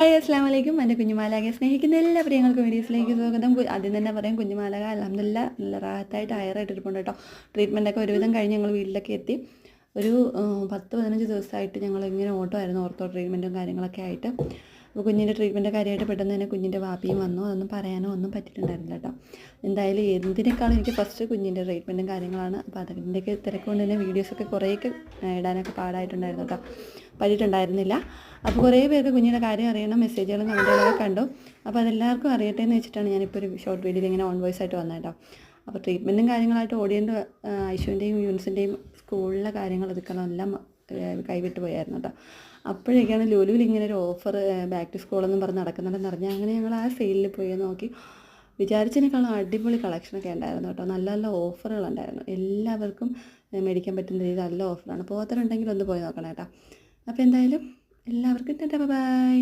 Hi അസ്സലാമു അലൈക്കും. എൻ്റെ കുഞ്ഞുമാലാകെ സ്നേഹിക്കുന്ന എല്ലാ പ്രിയങ്ങൾക്കും വീഡിയോസിലേക്ക് സ്വാഗതം. ആദ്യം തന്നെ പറയാം, കുഞ്ഞുമാലാക അൽഹംദുലില്ലാ നല്ല റാഹത്തായിട്ട് ഹയറായിട്ടിരിപ്പുണ്ട് കേട്ടോ. ട്രീറ്റ്മെൻറ്റൊക്കെ ഒരുവിധം കഴിഞ്ഞ് ഞങ്ങൾ വീട്ടിലൊക്കെ എത്തി. ഒരു 10-15 ദിവസമായിട്ട് ഞങ്ങളിങ്ങനെ ഓട്ടമായിരുന്നു, ഓർത്തോ ട്രീറ്റ്മെൻറ്റും കാര്യങ്ങളൊക്കെ ആയിട്ട്. അപ്പോൾ കുഞ്ഞിൻ്റെ ട്രീറ്റ്മെൻറ്റ് കാര്യമായിട്ട് പെട്ടെന്ന് തന്നെ കുഞ്ഞിൻ്റെ വാപ്പിയും വന്നു. അതൊന്നും പറയാനോ ഒന്നും പറ്റിയിട്ടുണ്ടായിരുന്നില്ല കേട്ടോ. എന്തായാലും എന്തിനേക്കാളും എനിക്ക് ഫസ്റ്റ് കുഞ്ഞിൻ്റെ ട്രീറ്റ്മെൻറ്റും കാര്യങ്ങളാണ്. അപ്പോൾ അതിൻ്റെയൊക്കെ തിരക്ക് കൊണ്ട് തന്നെ വീഡിയോസൊക്കെ കുറേയൊക്കെ ഇടാനൊക്കെ പാടായിട്ടുണ്ടായിരുന്നു കേട്ടോ, പറ്റിയിട്ടുണ്ടായിരുന്നില്ല. അപ്പോൾ കുറേ പേർക്ക് കുഞ്ഞിൻ്റെ കാര്യം അറിയണം, മെസ്സേജുകളും കമൻറ്റുകളൊക്കെ കണ്ടു. അപ്പോൾ അതെല്ലാവർക്കും അറിയട്ടെ എന്ന് വെച്ചിട്ടാണ് ഞാനിപ്പോൾ ഒരു ഷോർട്ട് വീഡിയോയിൽ ഇങ്ങനെ ഓൺ വോയിസ് ആയിട്ട് വന്നത് കേട്ടോ. അപ്പോൾ ട്രീറ്റ്മെൻറ്റും കാര്യങ്ങളായിട്ട് ഓടിയേണ്ട ഐശുവിൻ്റെയും യൂൻസിൻ്റെയും സ്കൂളിലെ കാര്യങ്ങൾ എടുക്കണം എല്ലാം കൈവിട്ട് പോയായിരുന്നു കേട്ടോ. അപ്പോഴേക്കാണ് ലുലുവിൽ ഇങ്ങനെ ഒരു ഓഫർ ബാക്ക് ടു സ്കൂളെന്നും പറഞ്ഞ് നടക്കുന്നുണ്ടെന്ന് അറിഞ്ഞാൽ അങ്ങനെ ഞങ്ങൾ ആ സെയിലിൽ പോയി നോക്കി. വിചാരിച്ചതിനേക്കാളും അടിപൊളി കളക്ഷനൊക്കെ ഉണ്ടായിരുന്നു കേട്ടോ. നല്ല നല്ല ഓഫറുകളുണ്ടായിരുന്നു. എല്ലാവർക്കും മേടിക്കാൻ പറ്റുന്ന രീതിയിൽ നല്ല ഓഫറാണ്. പോകാത്തവരുണ്ടെങ്കിൽ ഒന്ന് പോയി നോക്കണം കേട്ടോ. അപ്പോൾ എന്തായാലും എല്ലാവർക്കും ടാറ്റാ ബൈ.